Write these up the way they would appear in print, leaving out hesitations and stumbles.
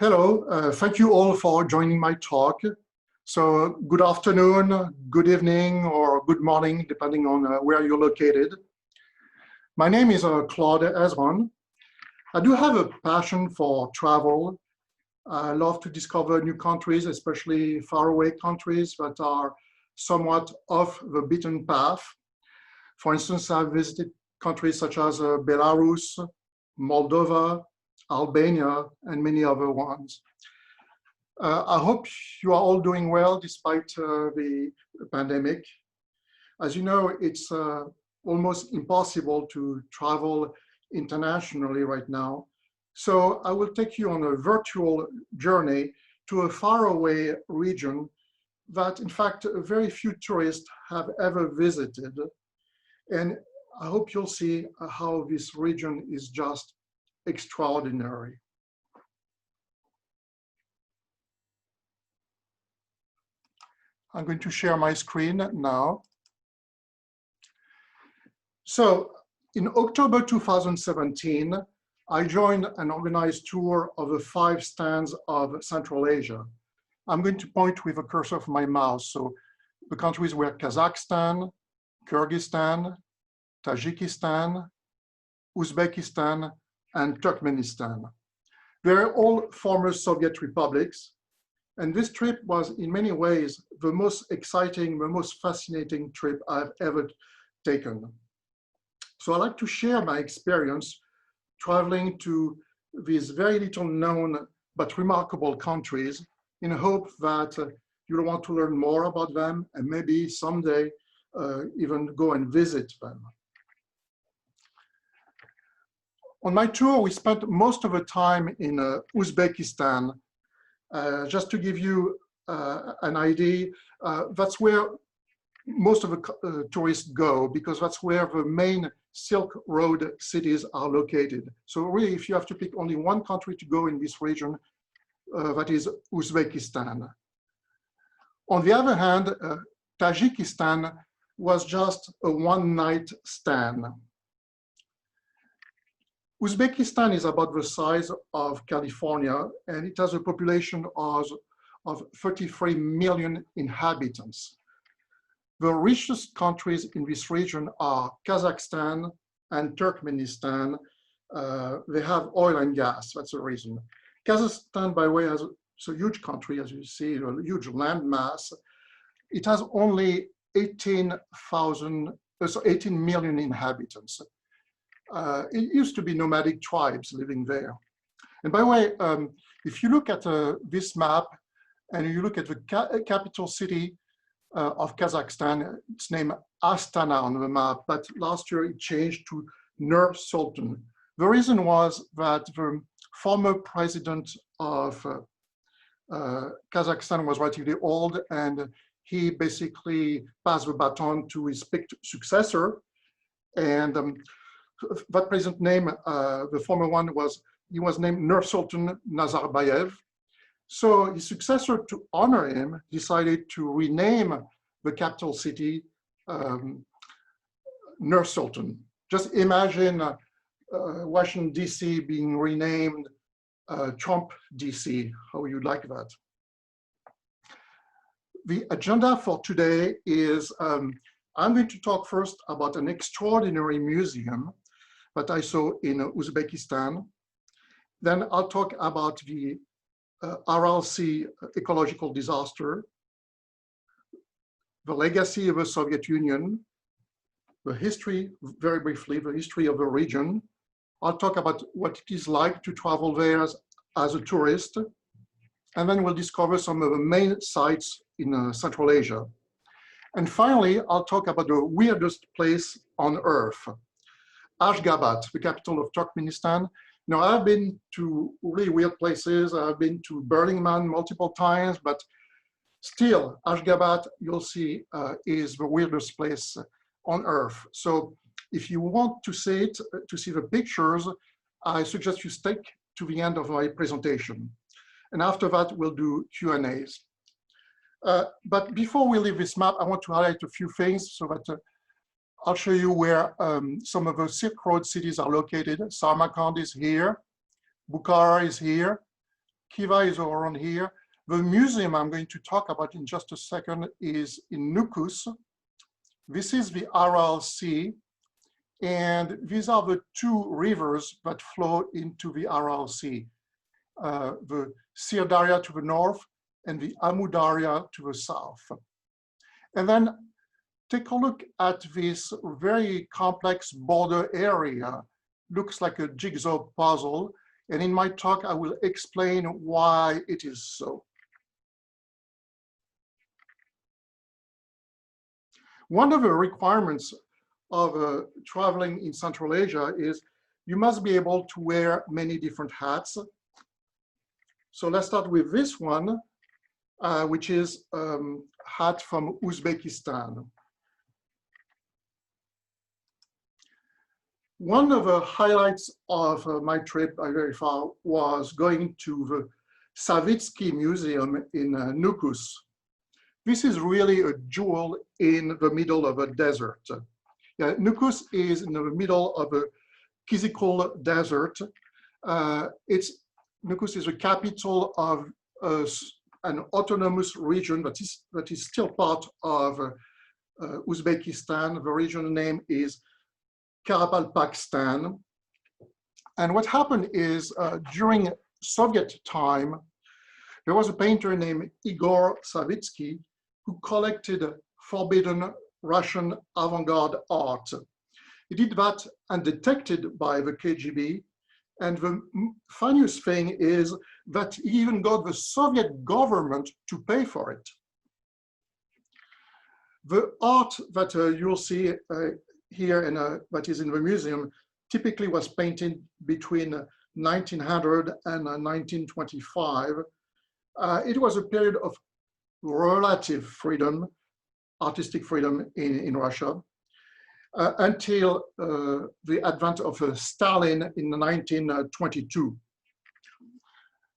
Hello, thank you all for joining my talk. So good afternoon, good evening, or good morning, depending on where you're located. My name is Claude Ezran. I do have a passion for travel. I love to discover new countries, especially faraway countries that are somewhat off the beaten path. For instance, I've visited countries such as Belarus, Moldova, Albania, and many other ones. I hope you are all doing well despite the pandemic. As you know, it's almost impossible to travel internationally right now. So I will take you on a virtual journey to a faraway region that, in fact, very few tourists have ever visited. And I hope you'll see how this region is just extraordinary. I'm going to share my screen now. So in October 2017, I joined an organized tour of the 5 stands of Central Asia. I'm going to point with a cursor of my mouse. So the countries were Kazakhstan, Kyrgyzstan, Tajikistan, Uzbekistan, and Turkmenistan. They're all former Soviet republics. And this trip was in many ways the most exciting, the most fascinating trip I've ever taken. So I'd like to share my experience traveling to these very little known but remarkable countries in hope that you'll want to learn more about them and maybe someday even go and visit them. On my tour, we spent most of the time in Uzbekistan. Just to give you an idea, that's where most of the tourists go because that's where the main Silk Road cities are located. So really, if you have to pick only one country to go in this region, that is Uzbekistan. On the other hand, Tajikistan was just a one-night stand. Uzbekistan is about the size of California, and it has a population of 33 million inhabitants. The richest countries in this region are Kazakhstan and Turkmenistan. They have oil and gas, that's the reason. Kazakhstan, by the way, is a huge country, as you see, a huge land mass. It has only 18 million inhabitants. It used to be nomadic tribes living there. And by the way, if you look at this map and you look at the capital city of Kazakhstan, it's named Astana on the map, but last year it changed to Nur Sultan. The reason was that the former president of Kazakhstan was relatively old, and he basically passed the baton to his picked successor. And that president name, the former one he was named Nur Sultan Nazarbayev. So his successor, to honor him, decided to rename the capital city Nur Sultan. Just imagine Washington, D.C. being renamed Trump, D.C. How you'd like that? The agenda for today is I'm going to talk first about an extraordinary museum that I saw in Uzbekistan. Then I'll talk about the Aral Sea ecological disaster, the legacy of the Soviet Union, the history, very briefly, the history of the region. I'll talk about what it is like to travel there as a tourist. And then we'll discover some of the main sites in Central Asia. And finally, I'll talk about the weirdest place on earth, Ashgabat, the capital of Turkmenistan. Now, I've been to really weird places. I've been to Burning Man multiple times, but still, Ashgabat, you'll see, is the weirdest place on earth. So if you want to see it, to see the pictures, I suggest you stick to the end of my presentation. And after that, we'll do Q&As. But before we leave this map, I want to highlight a few things so that I'll show you where some of the Silk Road cities are located. Samarkand is here, Bukhara is here, Kiva is around here. The museum I'm going to talk about in just a second is in Nukus. This is the Aral Sea, and these are the two rivers that flow into the Aral Sea. The Sir Darya to the north and the Amu Darya to the south. And then take a look at this very complex border area. Looks like a jigsaw puzzle. And in my talk, I will explain why it is so. One of the requirements of traveling in Central Asia is you must be able to wear many different hats. So let's start with this one, which is hat from Uzbekistan. One of the highlights of my trip by very far was going to the Savitsky Museum in Nukus. This is really a jewel in the middle of a desert. Yeah, Nukus is in the middle of a Kyrgyzstan desert. Nukus is the capital of an autonomous region that is still part of Uzbekistan. The region name is Kyrgyzstan. And what happened is during Soviet time, there was a painter named Igor Savitsky who collected forbidden Russian avant-garde art. He did that undetected by the KGB. And the funniest thing is that he even got the Soviet government to pay for it. The art that you'll see here and that is in the museum typically was painted between 1900 and 1925. It was a period of relative freedom, artistic freedom in Russia, until the advent of Stalin in 1922.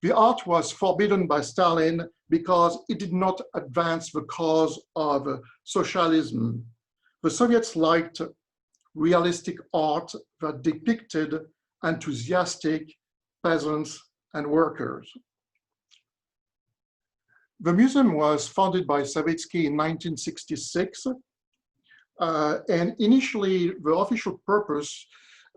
The art was forbidden by Stalin because it did not advance the cause of socialism. The Soviets liked realistic art that depicted enthusiastic peasants and workers. The museum was founded by Savitsky in 1966. And initially, the official purpose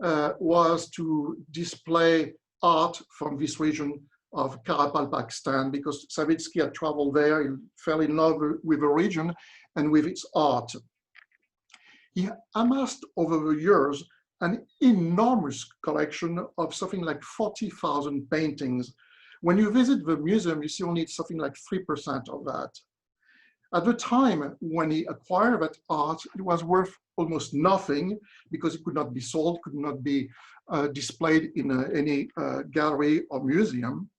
was to display art from this region of Kyrgyzstan, because Savitsky had traveled there, he fell in love with the region and with its art. He amassed over the years an enormous collection of something like 40,000 paintings. When you visit the museum, you see only something like 3% of that. At the time when he acquired that art, it was worth almost nothing because it could not be sold, could not be displayed in any gallery or museum.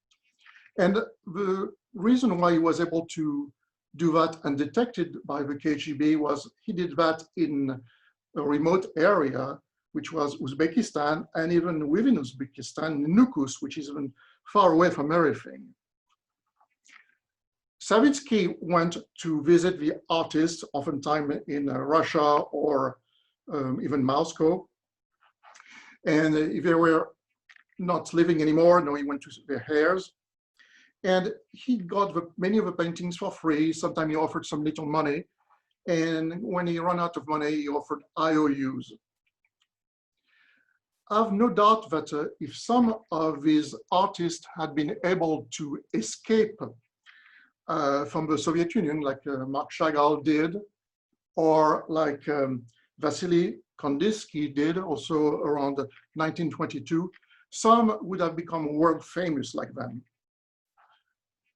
And the reason why he was able to do that undetected by the KGB was he did that in a remote area, which was Uzbekistan, and even within Uzbekistan, Nukus, which is even far away from everything. Savitsky went to visit the artists, oftentimes in Russia or even Moscow. And if they were not living anymore, no, he went to their heirs. And he got many of the paintings for free. Sometimes he offered some little money. And when he ran out of money, he offered IOUs. I have no doubt that if some of these artists had been able to escape from the Soviet Union, like Mark Chagall did, or like Vasily Kandinsky did also around 1922, some would have become world famous like them.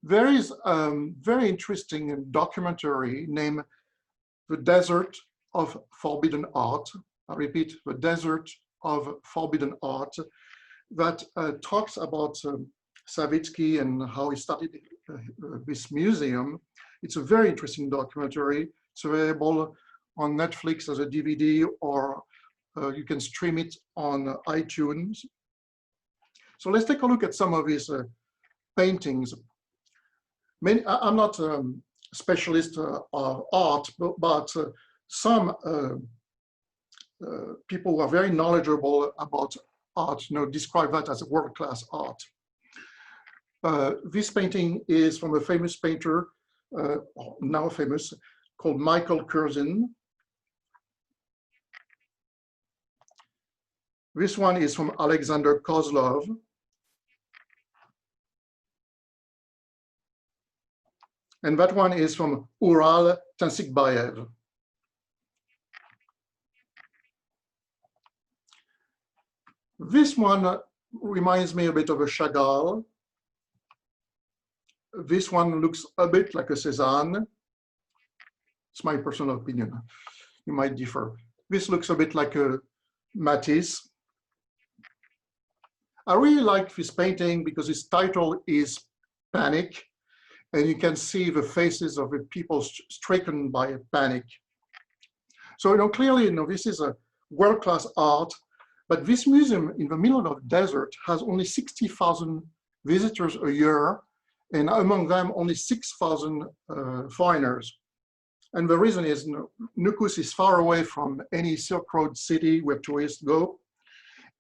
There is a very interesting documentary named The Desert of Forbidden Art. I repeat, The Desert of Forbidden Art, that talks about Savitsky and how he started this museum. It's a very interesting documentary. It's available on Netflix as a DVD, or you can stream it on iTunes. So let's take a look at some of his paintings. I'm not a specialist of art, but some people who are very knowledgeable about art, describe that as world-class art. This painting is from a famous painter, now famous, called Michael Kyrgyzstan. This one is from Alexander Kozlov. And that one is from Ural Tansikbayev. This one reminds me a bit of a Chagall. This one looks a bit like a Cézanne. It's my personal opinion. You might differ. This looks a bit like a Matisse. I really like this painting because its title is Panic, and you can see the faces of the people stricken by a panic. So, clearly, this is a world-class art, but this museum in the middle of the desert has only 60,000 visitors a year, and among them, only 6,000 foreigners. And the reason is Nukus is far away from any Silk Road city where tourists go.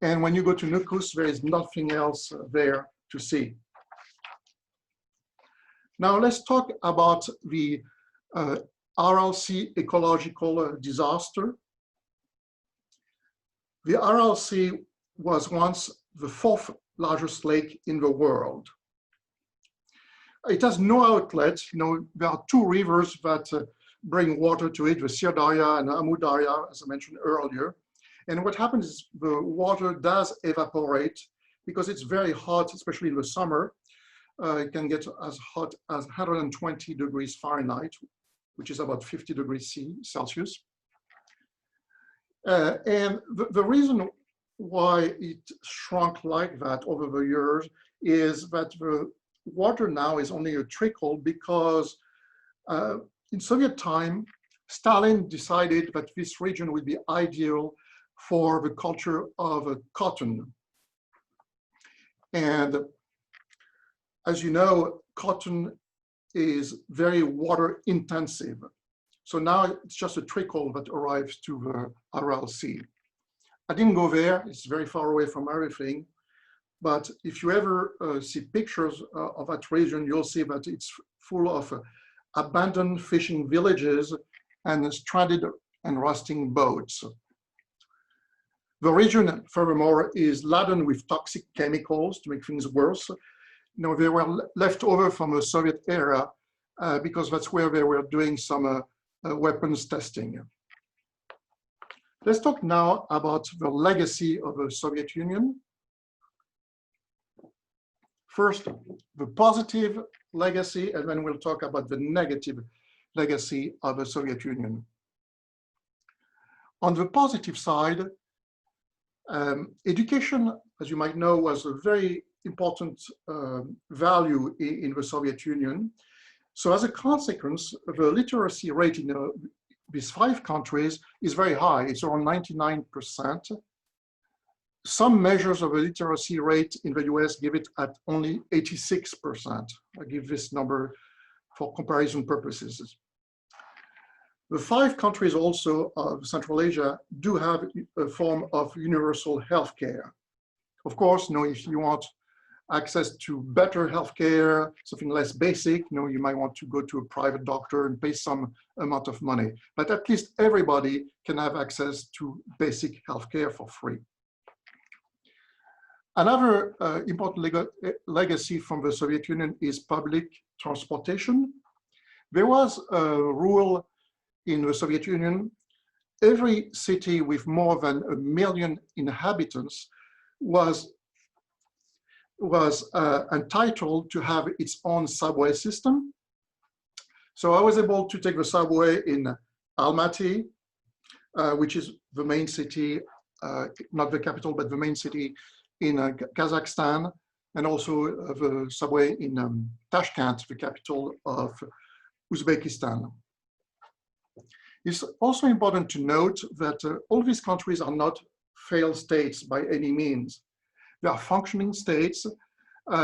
And when you go to Nukus, there is nothing else there to see. Now let's talk about the Aral Sea ecological disaster. The Aral Sea was once the 4th largest lake in the world. It has no outlet. There are 2 rivers that bring water to it, the Sir Darya and Amu Darya, as I mentioned earlier. And what happens is the water does evaporate because it's very hot, especially in the summer. It can get as hot as 120 degrees Fahrenheit, which is about 50 degrees Celsius. And the reason why it shrunk like that over the years is that the water now is only a trickle because in Soviet time, Stalin decided that this region would be ideal for the culture of cotton. And as you know, cotton is very water intensive. So now it's just a trickle that arrives to the Aral Sea. I didn't go there, it's very far away from everything. But if you ever see pictures of that region, you'll see that it's full of abandoned fishing villages and stranded and rusting boats. The region, furthermore, is laden with toxic chemicals to make things worse. They were left over from the Soviet era because that's where they were doing some weapons testing. Let's talk now about the legacy of the Soviet Union. First, the positive legacy, and then we'll talk about the negative legacy of the Soviet Union. On the positive side, education, as you might know, was a very important value in the Soviet Union. So as a consequence, the literacy rate in these 5 countries is very high. It's around 99%. Some measures of the literacy rate in the US give it at only 86%. I give this number for comparison purposes. The 5 countries also of Central Asia do have a form of universal healthcare. Of course, if you want access to better healthcare, something less basic, you might want to go to a private doctor and pay some amount of money. But at least everybody can have access to basic healthcare for free. Another important legacy from the Soviet Union is public transportation. There was a rule in the Soviet Union. Every city with more than 1 million inhabitants was entitled to have its own subway system. So I was able to take the subway in Almaty, which is the main city, not the capital, but the main city in Kazakhstan, and also the subway in Tashkent, the capital of Uzbekistan. It's also important to note that all these countries are not failed states by any means. They are functioning states.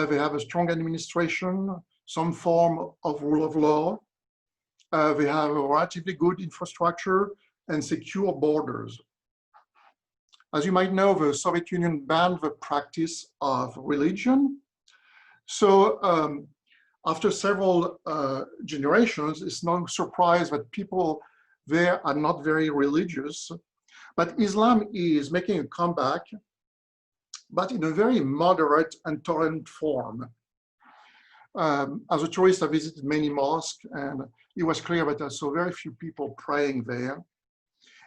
They have a strong administration, some form of rule of law. They have a relatively good infrastructure and secure borders. As you might know, the Soviet Union banned the practice of religion. So after several generations, it's no surprise that people there are not very religious, but Islam is making a comeback, but in a very moderate and tolerant form. As a tourist, I visited many mosques, and it was clear that I saw very few people praying there.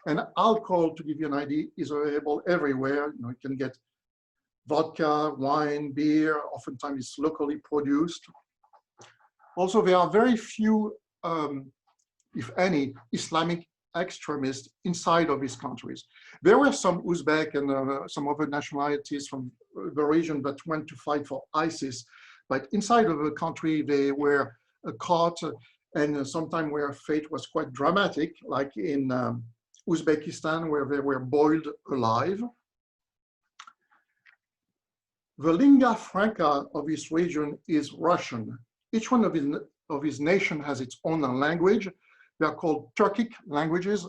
And alcohol, to give you an idea, is available everywhere. You can get vodka, wine, beer, oftentimes it's locally produced. Also, there are very few, if any, Islamic extremists inside of these countries. There were some Uzbek and some other nationalities from the region that went to fight for ISIS, but inside of the country, they were caught, and sometimes where fate was quite dramatic, like in Uzbekistan, where they were boiled alive. The lingua franca of this region is Russian. Each one of his nation has its own language. They are called Turkic languages.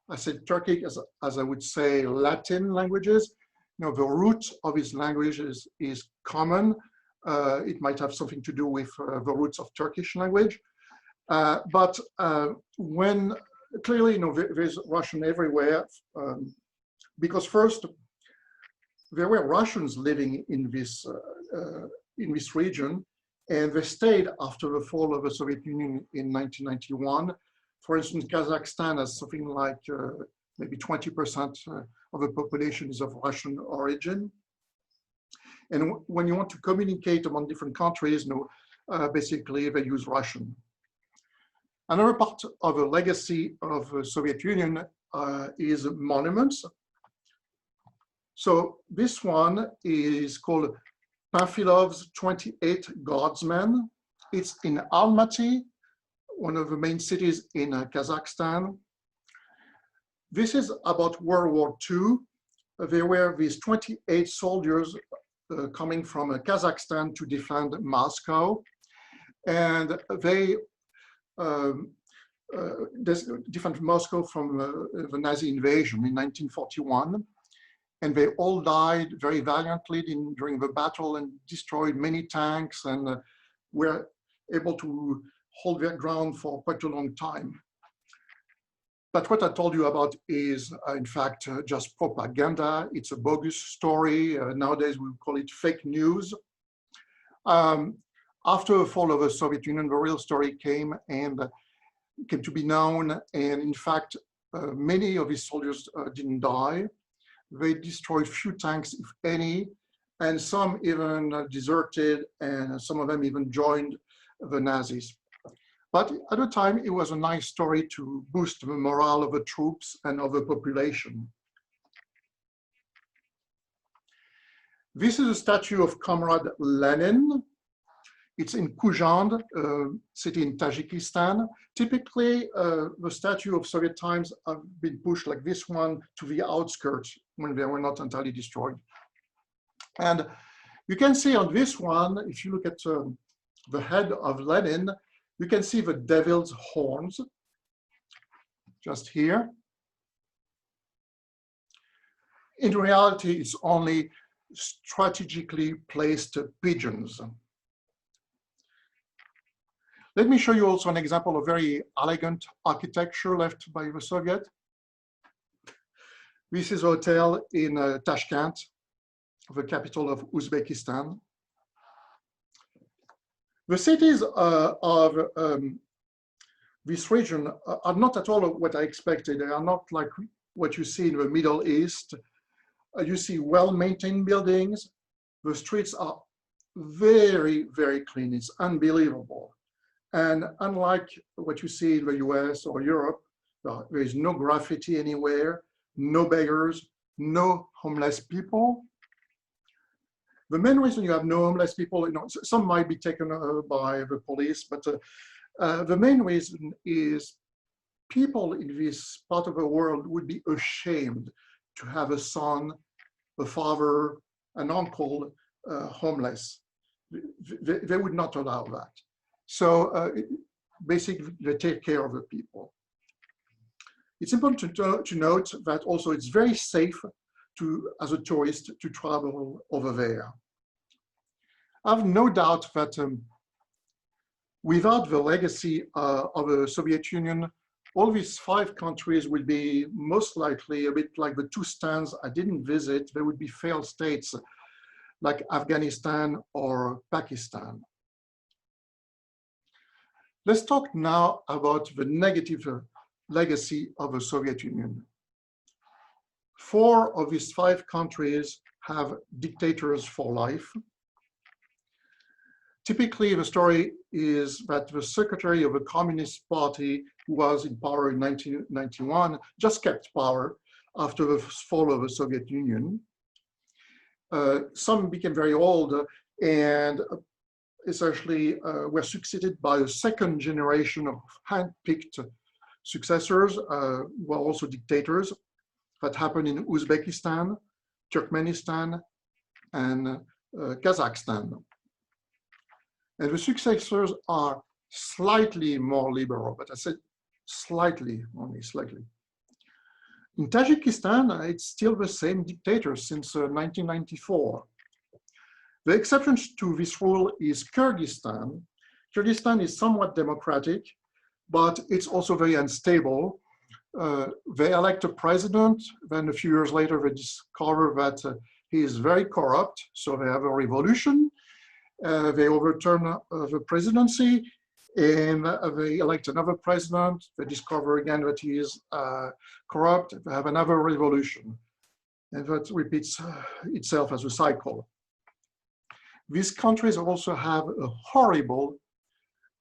I said Turkic as I would say Latin languages. The root of his language is common. It might have something to do with the roots of Turkish language. But when clearly, there's Russian everywhere, because first, there were Russians living in this region, and they stayed after the fall of the Soviet Union in 1991. For instance, Kazakhstan has something like maybe 20% of the population is of Russian origin. And when you want to communicate among different countries, basically they use Russian. Another part of the legacy of the Soviet Union is monuments. So this one is called Panfilov's 28 Guardsmen. It's in Almaty, one of the main cities in Kazakhstan. This is about World War II. There were these 28 soldiers coming from Kazakhstan to defend Moscow. And they defend Moscow from the Nazi invasion in 1941. And they all died very valiantly during the battle and destroyed many tanks and were able to hold their ground for quite a long time. But what I told you about is, in fact, just propaganda. It's a bogus story. Nowadays, we call it fake news. After the fall of the Soviet Union, the real story came to be known. And in fact, many of these soldiers didn't die. They destroyed few tanks, if any, and some even deserted, and some of them even joined the Nazis. But at the time, it was a nice story to boost the morale of the troops and of the population. This is a statue of Comrade Lenin. It's in Kyrgyzstan, a city in Tajikistan. Typically, the statue of Soviet times have been pushed like this one to the outskirts when they were not entirely destroyed. And you can see on this one, if you look at the head of Lenin, you can see the devil's horns, just here. In reality, it's only strategically placed pigeons. Let me show you also an example of very elegant architecture left by the Soviet. This is a hotel in Tashkent, the capital of Uzbekistan. The cities of this region are not at all what I expected. They are not like what you see in the Middle East. You see well-maintained buildings. The streets are very, very clean. It's unbelievable. And unlike what you see in the US or Europe, there is no graffiti anywhere, no beggars, no homeless people. The main reason you have no homeless people, some might be taken by the police, but the main reason is people in this part of the world would be ashamed to have a son, a father, an uncle homeless. They would not allow that. So basically, they take care of the people. It's important to note that also it's very safe as a tourist to travel over there. I have no doubt that without the legacy of the Soviet Union, all these 5 countries will be most likely a bit like the 2 stands I didn't visit. They would be failed states like Afghanistan or Pakistan. Let's talk now about the negative legacy of the Soviet Union. 4 of these 5 countries have dictators for life. Typically, the story is that the secretary of the Communist Party, who was in power in 1991, just kept power after the fall of the Soviet Union. Some became very old and essentially were succeeded by a second generation of hand-picked successors, who were also dictators. That happened in Uzbekistan, Turkmenistan, and Kazakhstan. And the successors are slightly more liberal, but I said slightly, only slightly. In Tajikistan, it's still the same dictator since 1994. The exception to this rule is Kyrgyzstan. Kyrgyzstan is somewhat democratic, but it's also very unstable. They elect a president, then a few years later they discover that he is very corrupt, so they have a revolution. They overturn the presidency, and they elect another president. They discover again that he is corrupt. They have another revolution, and that repeats itself as a cycle. These countries also have a horrible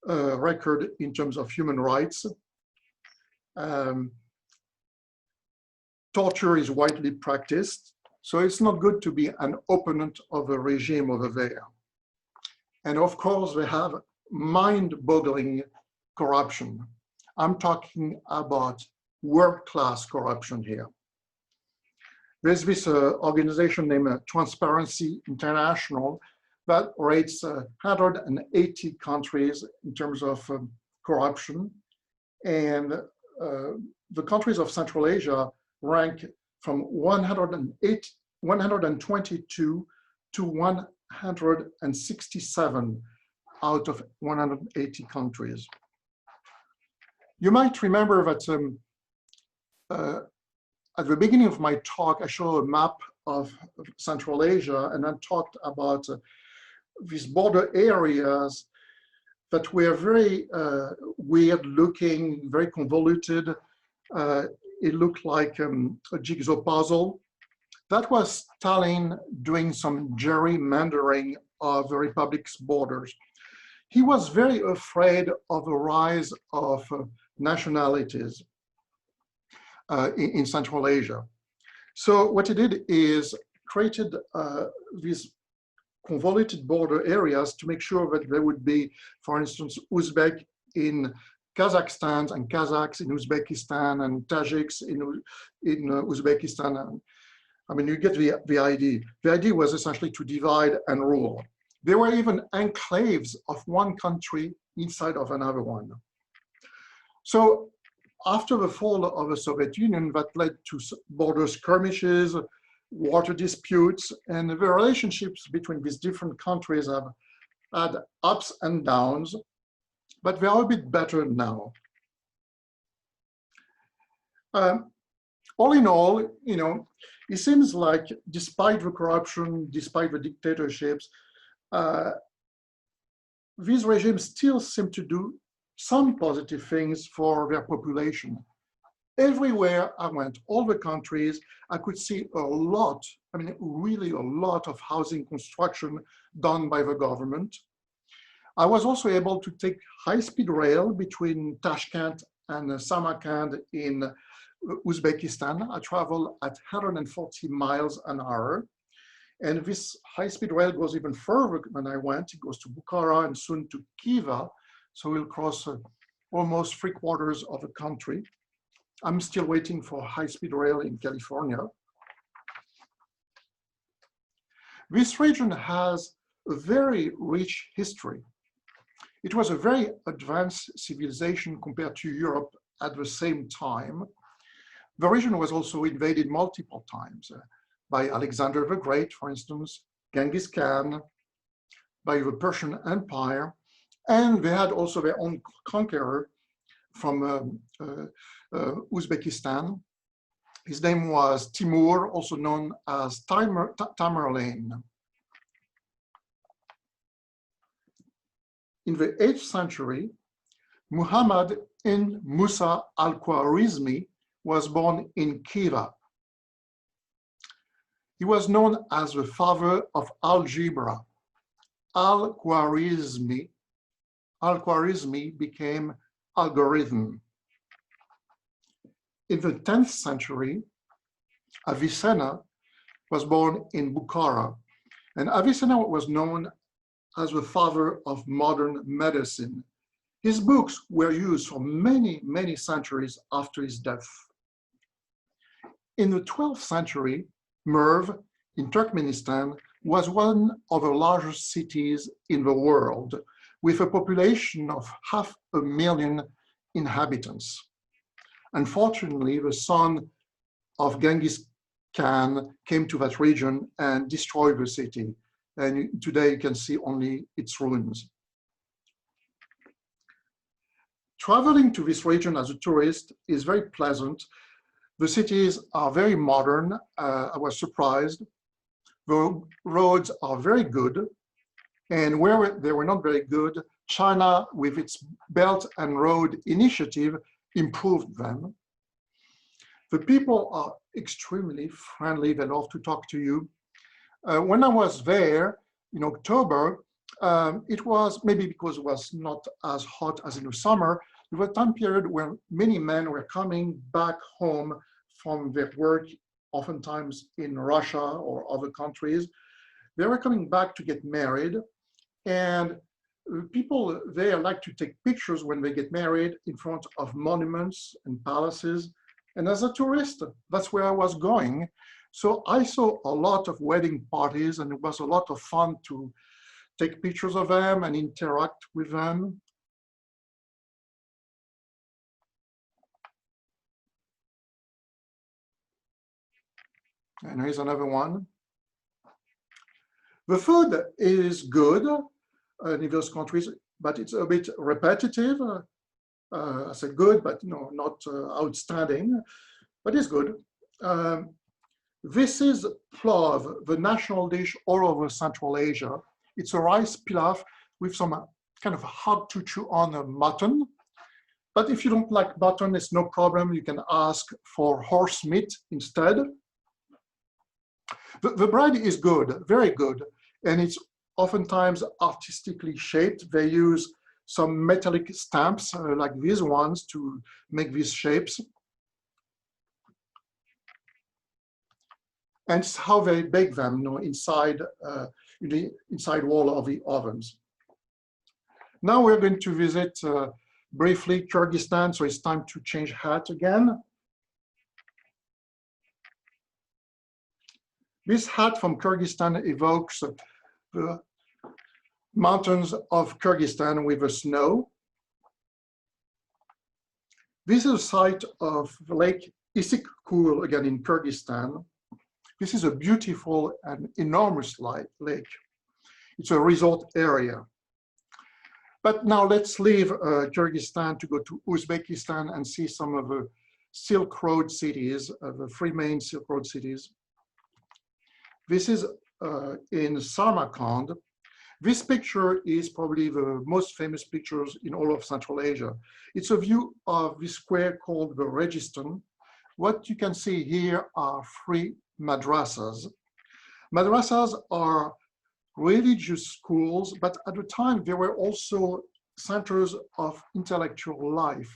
record in terms of human rights. Torture is widely practiced, so it's not good to be an opponent of a regime over there. And of course, they have mind-boggling corruption. I'm talking about world-class corruption here. There's this organization named Transparency International that rates 180 countries in terms of corruption. And the countries of Central Asia rank from 122 to 167 out of 180 countries. You might remember that at the beginning of my talk, I showed a map of Central Asia, and I talked about these border areas that were very weird looking, very convoluted. It looked like a jigsaw puzzle. That was Stalin doing some gerrymandering of the republic's borders. He was very afraid of the rise of nationalities in Central Asia. So what he did is created these convoluted border areas to make sure that there would be, for instance, Uzbek in Kazakhstan and Kazakhs in Uzbekistan and Tajiks in Uzbekistan. I mean, you get the idea. The idea was essentially to divide and rule. There were even enclaves of one country inside of another one. So after the fall of the Soviet Union, that led to border skirmishes, water disputes, and the relationships between these different countries have had ups and downs, but they are a bit better now. All in all, you know, it seems like despite the corruption, despite the dictatorships, these regimes still seem to do some positive things for their population. Everywhere I went, all the countries, I could see a lot, I mean, really a lot of housing construction done by the government. I was also able to take high-speed rail between Tashkent and Samarkand in Uzbekistan. I travel at 140 miles an hour. And this high-speed rail goes even further than I went. It goes to Bukhara and soon to Khiva. So we'll cross almost 3/4 of the country. I'm still waiting for high-speed rail in California. This region has a very rich history. It was a very advanced civilization compared to Europe at the same time. The region was also invaded multiple times by Alexander the Great, for instance, Genghis Khan, by the Persian Empire, and they had also their own conqueror from Uzbekistan. His name was Timur, also known as Tamerlane. In the 8th century, Muhammad ibn Musa al-Khwarizmi was born in Khiva. He was known as the father of algebra. Al-Khwarizmi became algorithm. In the 10th century, Avicenna was born in Bukhara, and Avicenna was known as the father of modern medicine. His books were used for many, many centuries after his death. In the 12th century, Merv in Turkmenistan was one of the largest cities in the world, with a population of 500,000 inhabitants. Unfortunately, the son of Genghis Khan came to that region and destroyed the city. And today you can see only its ruins. Traveling to this region as a tourist is very pleasant. The cities are very modern. I was surprised. The roads are very good. And where they were not very good, China, with its Belt and Road Initiative, improved them. The people are extremely friendly. They love to talk to you. When I was there in October, it was maybe because it was not as hot as in the summer. It was a time period when many men were coming back home from their work, oftentimes in Russia or other countries. They were coming back to get married, and people there like to take pictures when they get married in front of monuments and palaces. And as a tourist, that's where I was going. So I saw a lot of wedding parties, and it was a lot of fun to take pictures of them and interact with them. And here's another one. The food is good in those countries, but it's a bit repetitive. I say good, but not outstanding, but it's good. This is plov, the national dish all over Central Asia. It's a rice pilaf with some kind of hard to chew on mutton. But if you don't like mutton, it's no problem. You can ask for horse meat instead. The bread is good, very good, and it's oftentimes artistically shaped. They use some metallic stamps like these ones to make these shapes. And it's how they bake them, inside the inside wall of the ovens. Now we're going to visit briefly Kyrgyzstan, so it's time to change hat again. This hat from Kyrgyzstan evokes the mountains of Kyrgyzstan with the snow. This is a site of Lake Issyk-Kul, again in Kyrgyzstan. This is a beautiful and enormous lake. It's a resort area. But now let's leave Kyrgyzstan to go to Uzbekistan and see some of the Silk Road cities, the three main Silk Road cities. This is in Samarkand. This picture is probably the most famous pictures in all of Central Asia. It's a view of the square called the Registan. What you can see here are three madrasas. Madrasas are religious schools, but at the time they were also centers of intellectual life.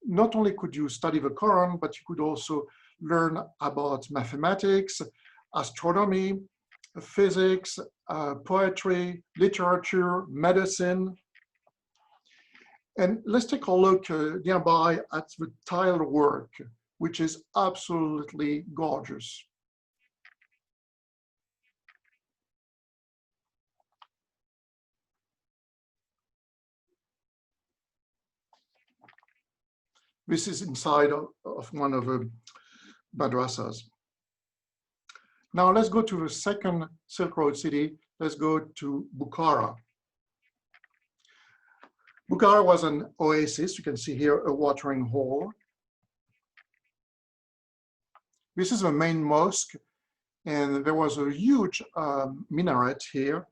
Not only could you study the Quran, but you could also learn about mathematics, astronomy, physics, poetry, literature, medicine. And let's take a look nearby at the tile work, which is absolutely gorgeous. This is inside of one of the madrasas. Now let's go to the second Silk Road city, let's go to Bukhara. Bukhara was an oasis. You can see here a watering hole. This is the main mosque, and there was a huge minaret here.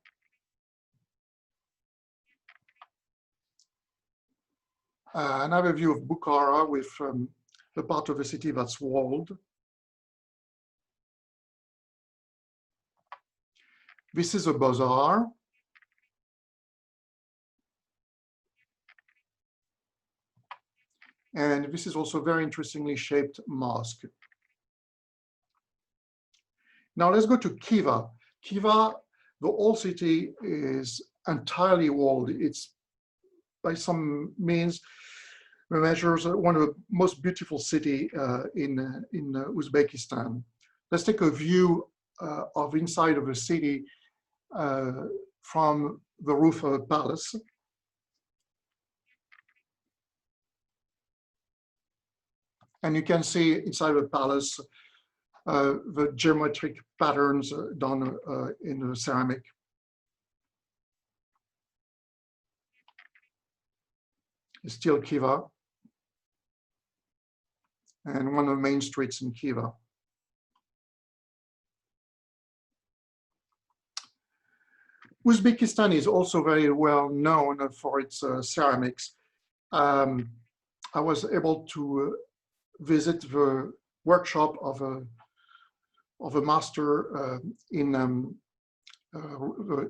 Another view of Bukhara with the part of the city that's walled. This is a bazaar. And this is also a very interestingly shaped mosque. Now let's go to Khiva. Khiva, the old city is entirely walled. It's by some means measures one of the most beautiful city in Uzbekistan. Let's take a view of inside of the city from the roof of a palace. And you can see inside the palace the geometric patterns done in the ceramic. It's still Khiva, and one of the main streets in Khiva. Uzbekistan is also very well known for its ceramics. I was able to visit the workshop of a master in the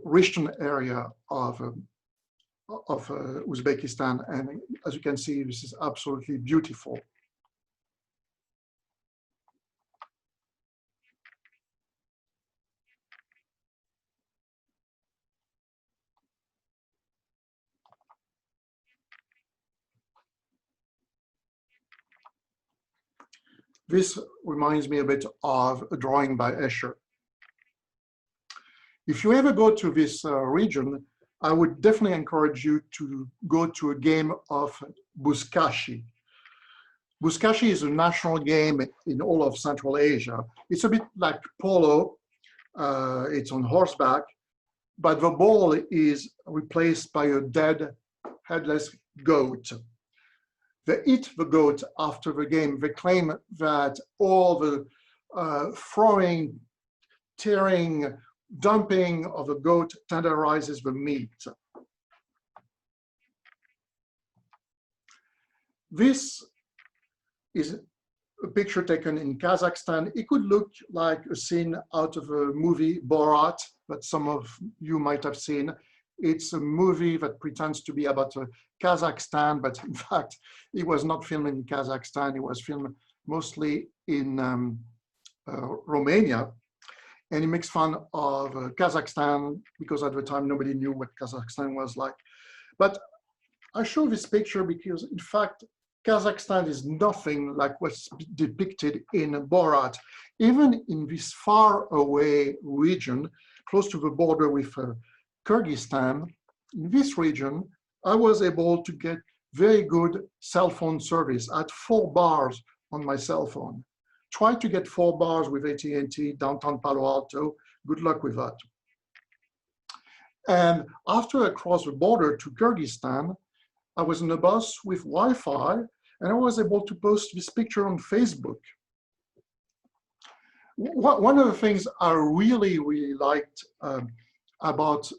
Rishton area of Uzbekistan, and as you can see, this is absolutely beautiful. This reminds me a bit of a drawing by Escher. If you ever go to this region, I would definitely encourage you to go to a game of Buzkashi. Buzkashi is a national game in all of Central Asia. It's a bit like polo. It's on horseback, but the ball is replaced by a dead, headless goat. They eat the goat after the game. They claim that all the throwing, tearing, dumping of the goat tenderizes the meat. This is a picture taken in Kazakhstan. It could look like a scene out of a movie, Borat, that some of you might have seen. It's a movie that pretends to be about Kazakhstan, but in fact, it was not filmed in Kazakhstan. It was filmed mostly in Romania. And it makes fun of Kazakhstan because at the time, nobody knew what Kazakhstan was like. But I show this picture because, in fact, Kazakhstan is nothing like what's depicted in Borat. Even in this far away region, close to the border with Kyrgyzstan, in this region, I was able to get very good cell phone service. I had 4 bars on my cell phone. Try to get 4 bars with AT&T, downtown Palo Alto. Good luck with that. And after I crossed the border to Kyrgyzstan, I was in a bus with Wi-Fi, and I was able to post this picture on Facebook. One of the things I really, really liked about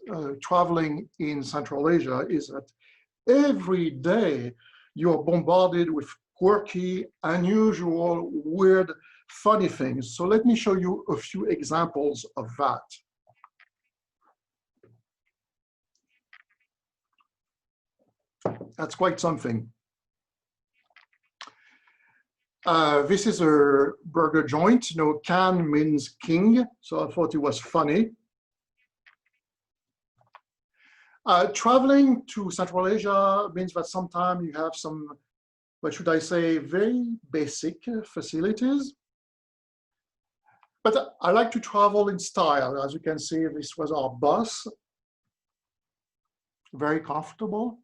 traveling in Central Asia is that every day you are bombarded with quirky, unusual, weird, funny things. So let me show you a few examples of that. That's quite something. This is a burger joint. You know, Khan means king, so I thought it was funny. Traveling to Central Asia means that sometimes you have some, what should I say, very basic facilities. But I like to travel in style. As you can see, this was our bus. Very comfortable.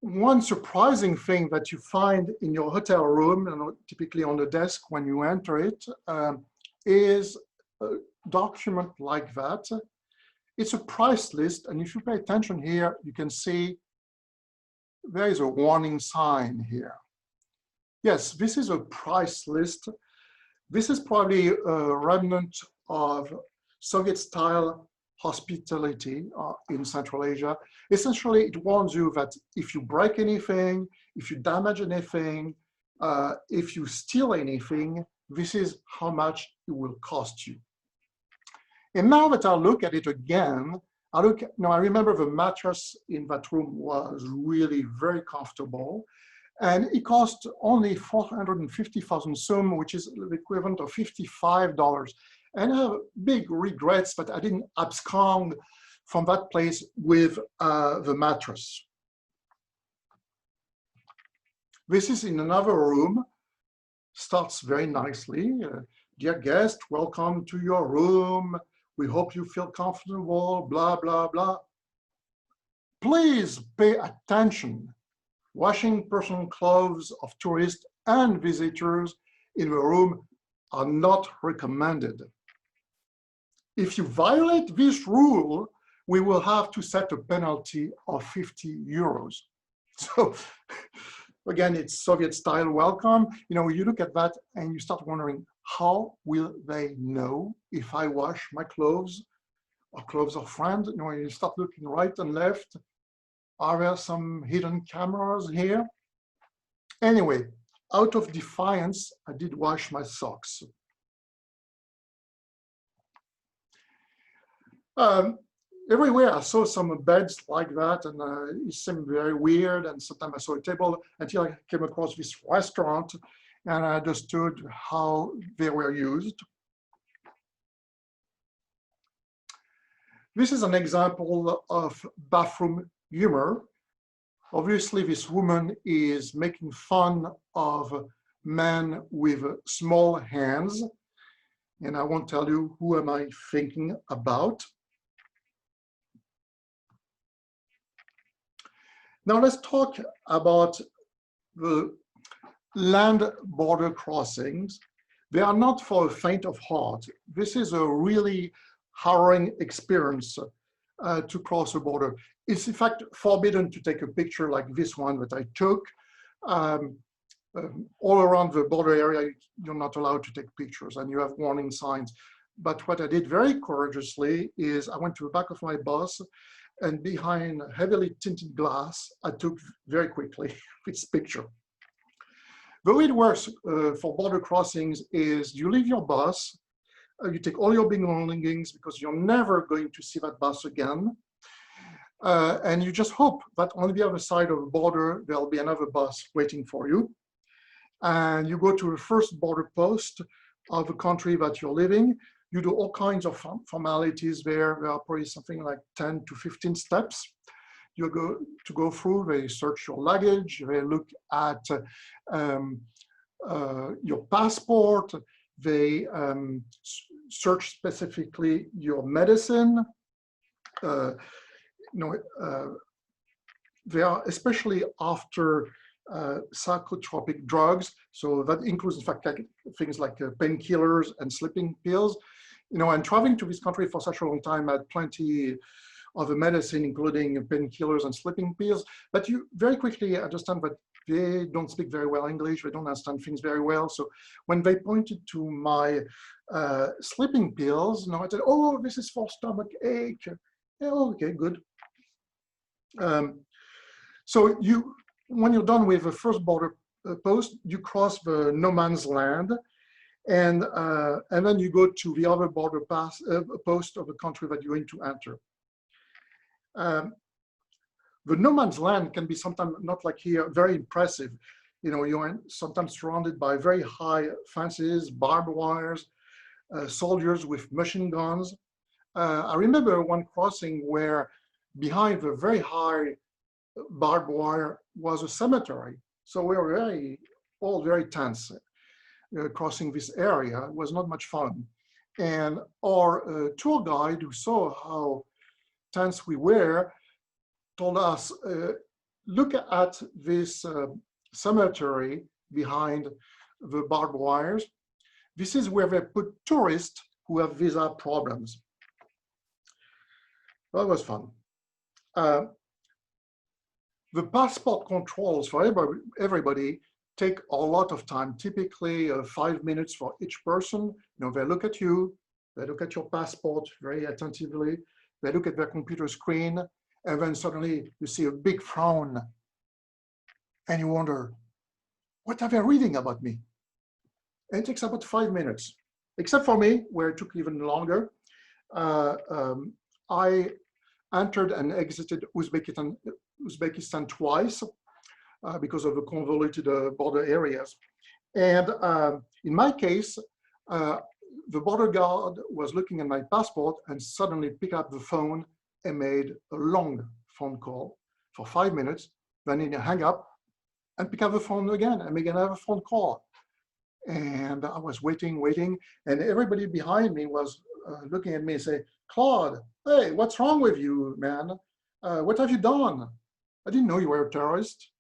one surprising thing that you find in your hotel room, and typically on the desk when you enter it, is a document like that. It's a price list, and if you pay attention here, you can see there is a warning sign here. Yes, this is a price list. This is probably a remnant of Soviet-style hospitality in Central Asia. Essentially, it warns you that if you break anything, if you damage anything, if you steal anything, this is how much it will cost you. And now that I look at it again, I remember the mattress in that room was really very comfortable, and it cost only 450,000 sum, which is the equivalent of $55. And I have big regrets that I didn't abscond from that place with the mattress. This is in another room, starts very nicely. Dear guest, welcome to your room. We hope you feel comfortable, blah, blah, blah. Please pay attention. Washing personal clothes of tourists and visitors in the room are not recommended. If you violate this rule, we will have to set a penalty of 50 euros. So again, it's Soviet style welcome. You look at that and you start wondering, how will they know if I wash my clothes or clothes of friends? You start looking right and left. Are there some hidden cameras here? Anyway, out of defiance, I did wash my socks. Everywhere I saw some beds like that, and it seemed very weird. And sometimes I saw a table until I came across this restaurant and I understood how they were used. This is an example of bathroom humor. Obviously, this woman is making fun of men with small hands. And I won't tell you who am I thinking about. Now let's talk about the land border crossings. They are not for the faint of heart. This is a really harrowing experience to cross a border. It's in fact forbidden to take a picture like this one that I took. All around the border area, you're not allowed to take pictures and you have warning signs. But what I did very courageously is I went to the back of my bus, and behind heavily tinted glass, I took very quickly this picture. The way it works for border crossings is you leave your bus, you take all your belongings because you're never going to see that bus again. And you just hope that on the other side of the border, there'll be another bus waiting for you. And you go to the first border post of the country that you're living. You do all kinds of formalities there. There are probably something like 10 to 15 steps. You go through, they search your luggage, they look at your passport, they search specifically your medicine. They are especially after psychotropic drugs. So that includes, in fact, things like painkillers and sleeping pills. And traveling to this country for such a long time, I had plenty of the medicine, including painkillers and sleeping pills. But you very quickly understand that they don't speak very well English. They don't understand things very well. So when they pointed to my sleeping pills, I said, "Oh, this is for stomach ache." Yeah, okay, good. So when you're done with the first border post, you cross the no man's land, and then you go to the other border post of the country that you're going to enter. The no man's land can be sometimes, not like here, very impressive. You're sometimes surrounded by very high fences, barbed wires, soldiers with machine guns. I remember one crossing where behind the very high barbed wire was a cemetery. So we were all very tense. Crossing this area was not much fun. And our tour guide, who saw how tense we were, told us, look at this cemetery behind the barbed wires. This is where they put tourists who have visa problems. That was fun. The passport controls for everybody take a lot of time, typically 5 minutes for each person. You know, they look at you, they look at your passport very attentively, they look at their computer screen, and then suddenly you see a big frown and you wonder, what are they reading about me? And it takes about 5 minutes, except for me, where it took even longer. I entered and exited Uzbekistan twice because of the convoluted border areas. And in my case, the border guard was looking at my passport and suddenly picked up the phone and made a long phone call for 5 minutes. Then he hang up and pick up the phone again and make another phone call. And I was waiting, and everybody behind me was looking at me and say, Claude, hey, what's wrong with you, man? What have you done? I didn't know you were a terrorist.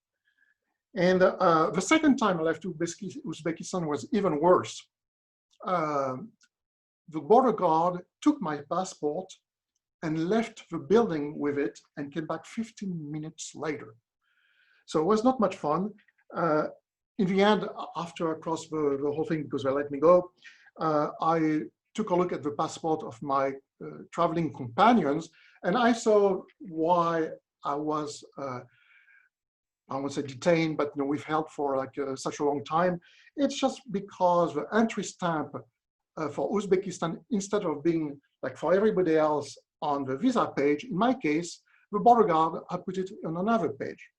And the second time I left Uzbekistan was even worse. The border guard took my passport and left the building with it and came back 15 minutes later. So it was not much fun. In the end, after I crossed the whole thing, because they let me go, I took a look at the passport of my traveling companions, and I saw why I was, I won't say detained, but you know, withheld for like such a long time. It's just because the entry stamp for Uzbekistan, instead of being like for everybody else on the visa page, in my case, the border guard had put it on another page.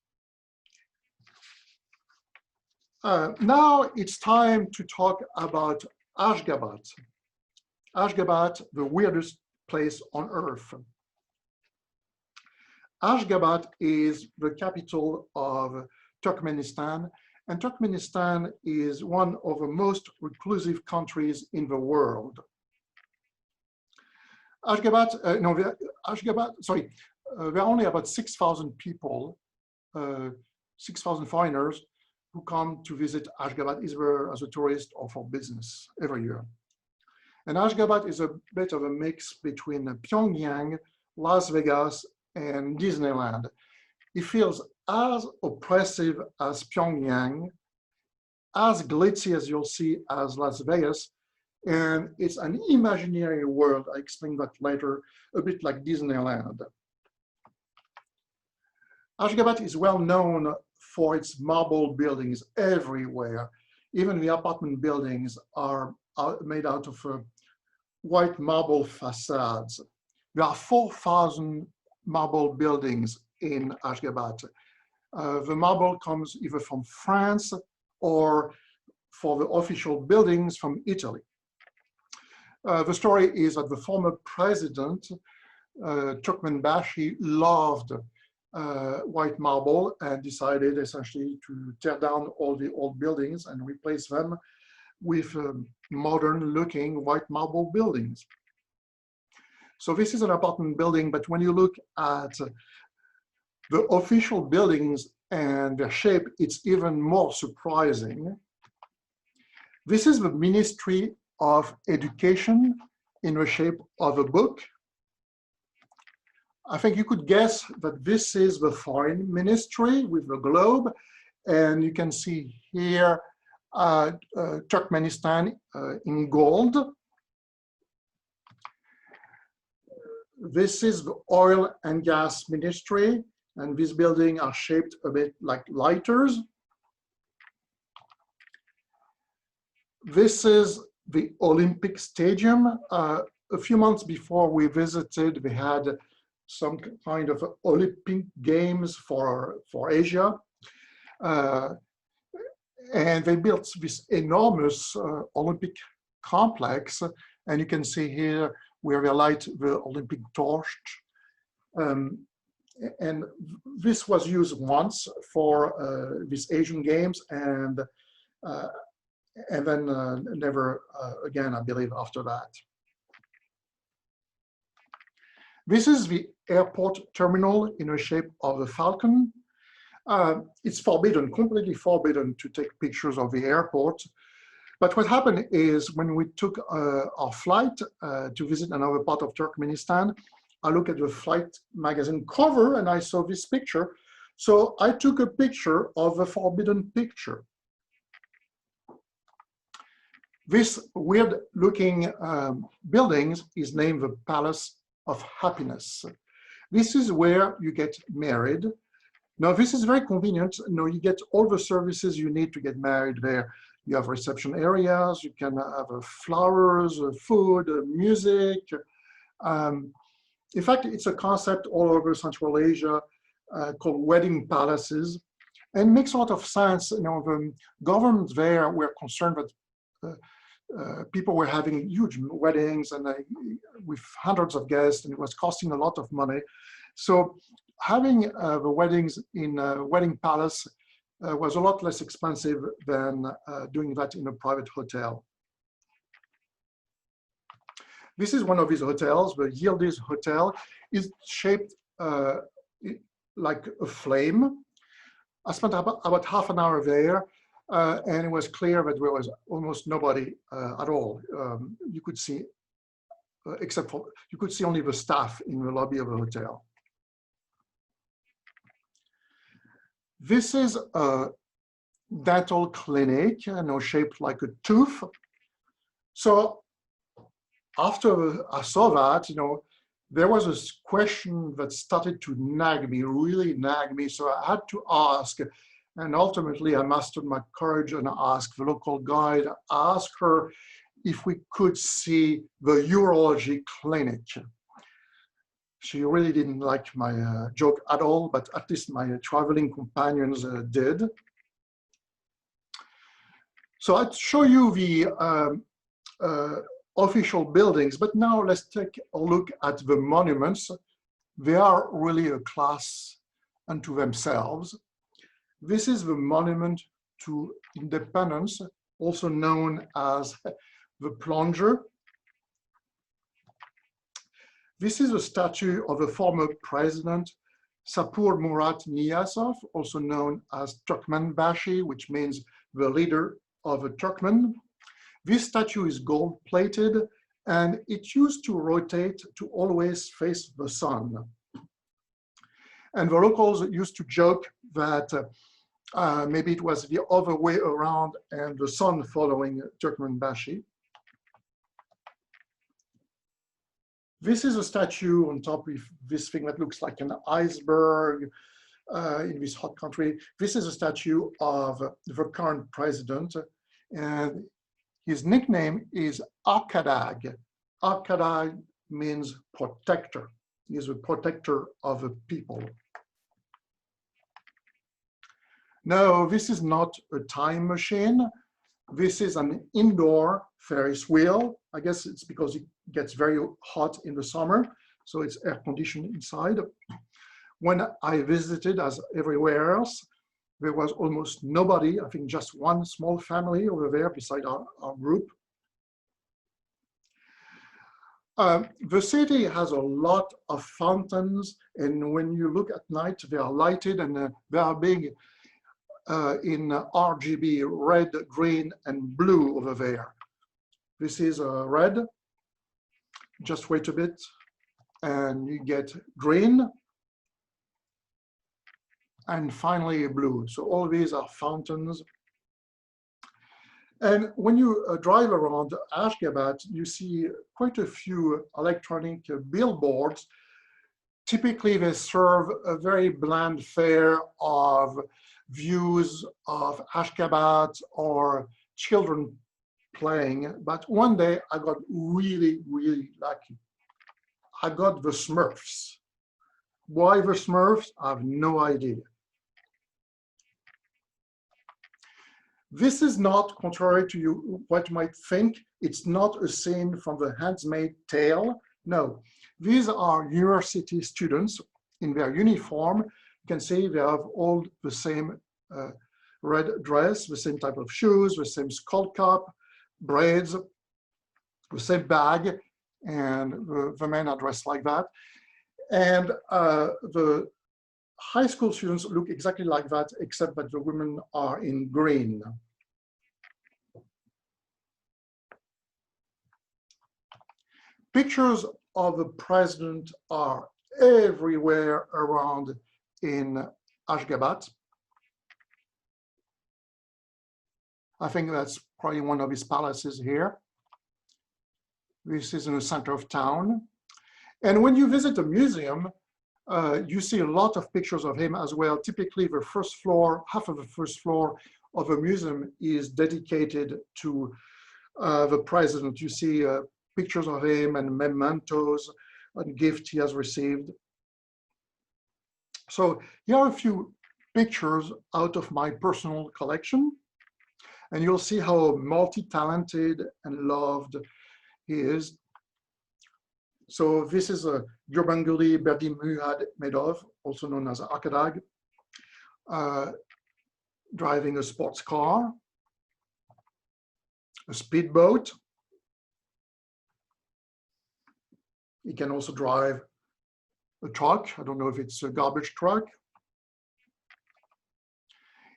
Now it's time to talk about Ashgabat. Ashgabat, the weirdest place on earth. Ashgabat is the capital of Turkmenistan, and Turkmenistan is one of the most reclusive countries in the world. Ashgabat, there are only about 6,000 people, 6,000 foreigners who come to visit Ashgabat either as a tourist or for business every year. And Ashgabat is a bit of a mix between Pyongyang, Las Vegas, and Disneyland. It feels as oppressive as Pyongyang, as glitzy as you'll see as Las Vegas, and it's an imaginary world. I explain that later, a bit like Disneyland. Ashgabat is well known for its marble buildings everywhere. Even the apartment buildings are made out of white marble facades. There are 4,000 marble buildings in Ashgabat. The marble comes either from France or for the official buildings from Italy. The story is that the former president, Turkmenbashi, loved white marble and decided essentially to tear down all the old buildings and replace them with modern looking white marble buildings. So this is an apartment building, but when you look at the official buildings and their shape, it's even more surprising. This is the Ministry of Education in the shape of a book. I think you could guess that this is the Foreign Ministry with the globe, and you can see here Turkmenistan in gold. This is the Oil and Gas Ministry, and these buildings are shaped a bit like lighters. This is the Olympic Stadium. A few months before we visited, we had some kind of Olympic Games for Asia. And they built this enormous Olympic complex. And you can see here where they light the Olympic torch. And this was used once for these Asian Games, and then never again, I believe, after that. This is the airport terminal in the shape of a falcon. It's forbidden, completely forbidden to take pictures of the airport. But what happened is when we took our flight to visit another part of Turkmenistan, I looked at the flight magazine cover and I saw this picture. So I took a picture of a forbidden picture. This weird looking building is named the Palace of Happiness. This is where you get married. Now, this is very convenient. You get all the services you need to get married there. You have reception areas, you can have flowers, food, music. In fact, it's a concept all over Central Asia called wedding palaces, and makes a lot of sense. The government there were concerned that people were having huge weddings and with hundreds of guests, and it was costing a lot of money. So having the weddings in a wedding palace was a lot less expensive than doing that in a private hotel. This is one of these hotels, the Yildiz Hotel. Is shaped like a flame. I spent about half an hour there, and it was clear that there was almost nobody at all. You could see, except for, you could see only the staff in the lobby of the hotel. This is a dental clinic, shaped like a tooth. So after I saw that, there was a question that started to nag me, really nag me. So I had to ask, and ultimately I mustered my courage and asked the local guide, asked her if we could see the urology clinic. She really didn't like my joke at all, but at least my traveling companions did. So I'd show you the official buildings, but now let's take a look at the monuments. They are really a class unto themselves. This is the monument to independence, also known as the plunger. This is a statue of a former president, Sapur Murat Niyazov, also known as Turkmenbashi, which means the leader of a Turkmen. This statue is gold-plated, and it used to rotate to always face the sun. And the locals used to joke that maybe it was the other way around and the sun following Turkmenbashi. This is a statue on top of this thing that looks like an iceberg in this hot country. This is a statue of the current president, and his nickname is Arkadag. Arkadag means protector. He is a protector of the people. No, this is not a time machine. This is an indoor Ferris wheel. I guess it's because it gets very hot in the summer, so it's air conditioned inside. When I visited, as everywhere else, there was almost nobody. I think just one small family over there beside our group. The city has a lot of fountains, and when you look at night, they are lighted, and they are big in RGB, red, green, and blue over there. This is red. Just wait a bit, and you get green, and finally blue. So all these are fountains. And when you drive around Ashgabat, you see quite a few electronic billboards. Typically, they serve a very bland fare of views of Ashgabat or children playing. But one day I got really, really lucky. I got the Smurfs. Why the Smurfs? I have no idea. This is not, contrary to what you might think, it's not a scene from The Handmaid's Tale. No, these are university students in their uniform. You can see they have all the same red dress, the same type of shoes, the same skull cap, braids, the same bag, and the men are dressed like that. And the high school students look exactly like that, except that the women are in green. Pictures of the president are everywhere around in Ashgabat. I think that's probably one of his palaces here. This is in the center of town. And when you visit a museum, you see a lot of pictures of him as well. Typically, the first floor, half of the first floor of a museum is dedicated to the president. You see pictures of him and mementos and gifts he has received. So here are a few pictures out of my personal collection, and you'll see how multi-talented and loved he is. So this is a Gurbanguly Berdimuhad Medov, also known as Arkadag, driving a sports car, a speedboat. He can also drive a truck. I don't know if it's a garbage truck.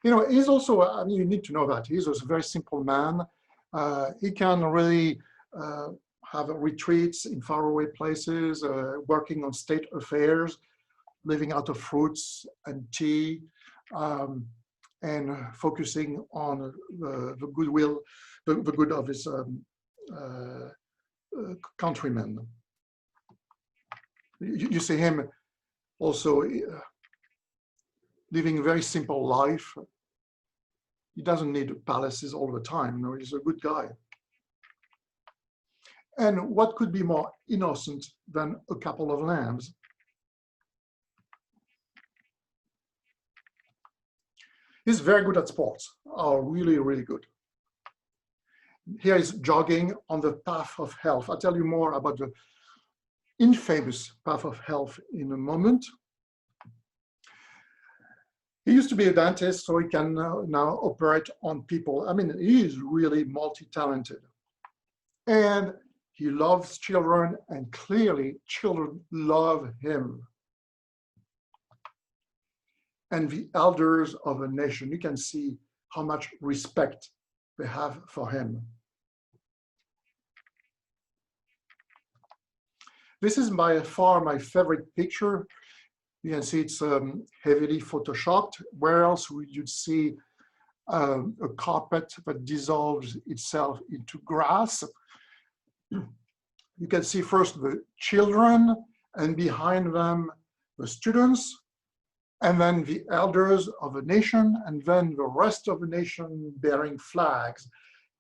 You know, he's also, I mean, you need to know that he's a very simple man. He can really have retreats in faraway places, working on state affairs, living out of fruits and tea, and focusing on the goodwill, the good of his countrymen. You see him also living a very simple life. He doesn't need palaces all the time. No, he's a good guy. And what could be more innocent than a couple of lambs? He's very good at sports, really, really good. Here is jogging on the path of health. I'll tell you more about the infamous path of health in a moment. He used to be a dentist, so he can now operate on people. I mean, he is really multi-talented. And he loves children, and clearly children love him. And the elders of a nation, you can see how much respect they have for him. This is by far my favorite picture. You can see it's heavily photoshopped. Where else would you see a carpet that dissolves itself into grass? You can see first the children, and behind them the students, and then the elders of a nation, and then the rest of the nation bearing flags.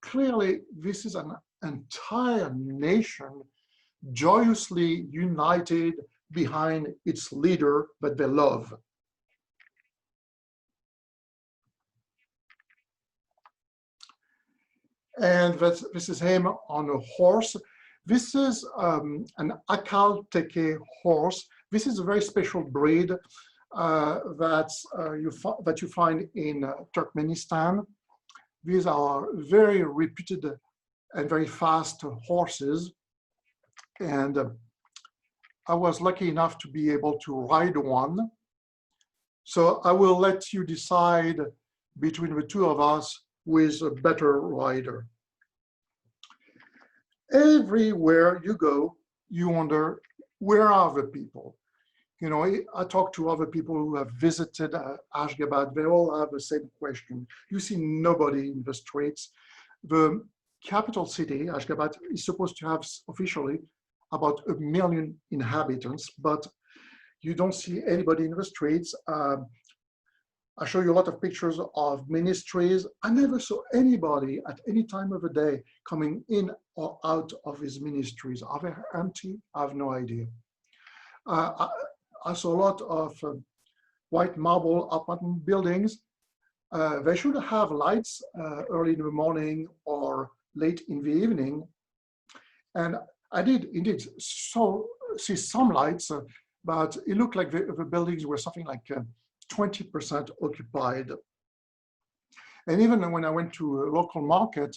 Clearly, this is an entire nation joyously united behind its leader that they love. And this is him on a horse. This is an Akal Teke horse. This is a very special breed that you find in Turkmenistan. These are very reputed and very fast horses. And I was lucky enough to be able to ride one. So I will let you decide between the two of us who is a better rider. Everywhere you go, you wonder, where are the people? You know, I talk to other people who have visited Ashgabat. They all have the same question. You see nobody in the streets. The capital city, Ashgabat, is supposed to have officially about 1 million inhabitants, but you don't see anybody in the streets. I show you a lot of pictures of ministries. I never saw anybody at any time of the day coming in or out of his ministries. Are they empty? I have no idea. I saw a lot of white marble apartment buildings. They should have lights early in the morning late in the evening. And I did indeed see some lights, but it looked like the buildings were something like 20% occupied. And even when I went to a local market,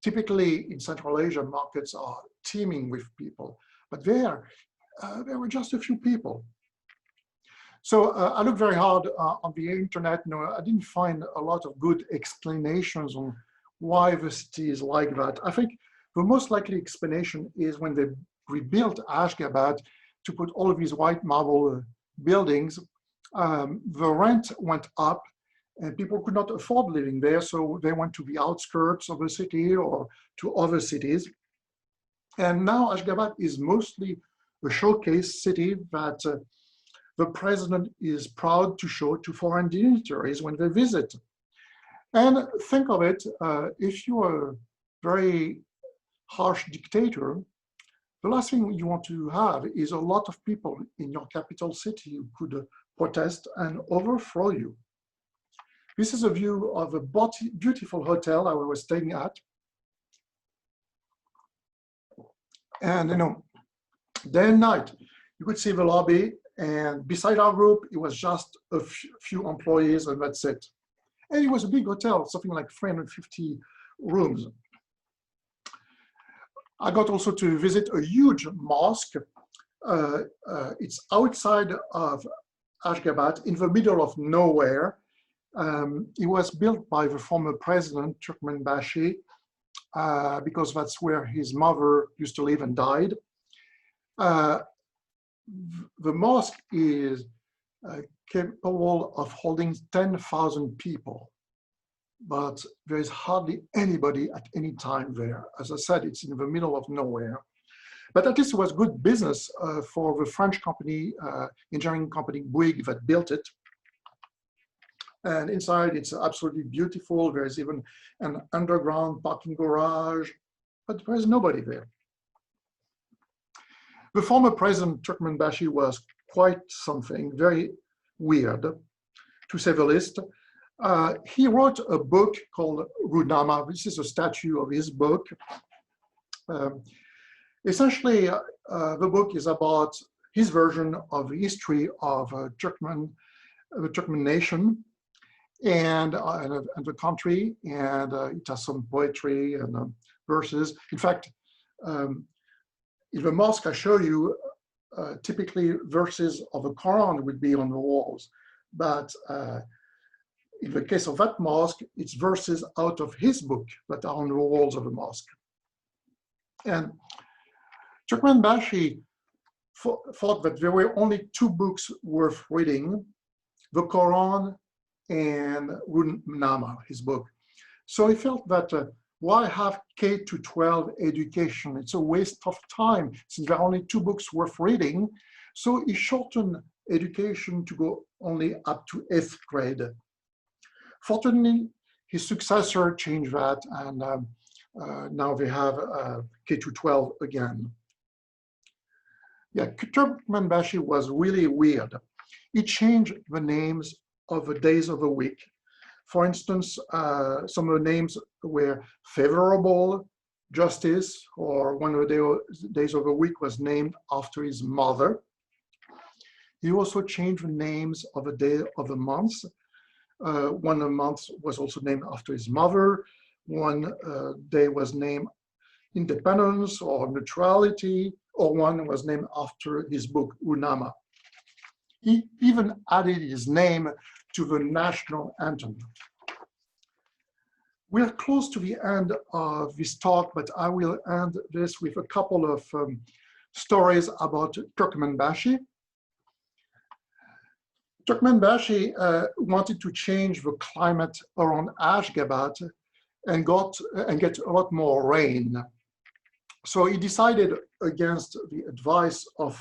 typically in Central Asia, markets are teeming with people, but there were just a few people. So I looked very hard on the internet. I didn't find a lot of good explanations on why the city is like that. I think the most likely explanation is when they rebuilt Ashgabat to put all of these white marble buildings, the rent went up and people could not afford living there, so they went to the outskirts of the city or to other cities. And now Ashgabat is mostly a showcase city that the president is proud to show to foreign dignitaries when they visit. And think of it, if you are a very harsh dictator, the last thing you want to have is a lot of people in your capital city who could protest and overthrow you. This is a view of a beautiful hotel I was staying at. And day and night, you could see the lobby, and beside our group, it was just a few employees, and that's it. And it was a big hotel, something like 350 rooms. I got also to visit a huge mosque. It's outside of Ashgabat, in the middle of nowhere. It was built by the former president, Turkmenbashi, because that's where his mother used to live and died. The mosque is capable of holding 10,000 people, but there is hardly anybody at any time there. As I said, it's in the middle of nowhere. But at least it was good business for the French company, engineering company Bouygues, that built it. And inside, it's absolutely beautiful. There's even an underground parking garage, but there's nobody there. The former president, Turkmenbashi, was quite something, very weird, to say the least. He wrote a book called Runama. This is a statue of his book. Essentially, the book is about his version of the history of the Turkmen nation and the country, and it has some poetry and verses. In fact, in the mosque I show you, typically verses of the Quran would be on the walls, but in the case of that mosque, it's verses out of his book that are on the walls of the mosque. And Turkmenbashi thought that there were only two books worth reading, the Quran and Ruhnama, his book. So he felt that why have K to 12 education? It's a waste of time since there are only two books worth reading. So he shortened education to go only up to 8th grade. Fortunately, his successor changed that, and now they have K to 12 again. Yeah, Turkmenbashi was really weird. He changed the names of the days of the week. For instance, some of the names were favorable, justice, or one of the days of the week was named after his mother. He also changed the names of the day of the month. One of the months was also named after his mother. One day was named independence or neutrality, or one was named after his book, Runama. He even added his name to the national anthem. We are close to the end of this talk, but I will end this with a couple of stories about Turkmenbashi. Turkmenbashi wanted to change the climate around Ashgabat and get a lot more rain. So he decided, against the advice of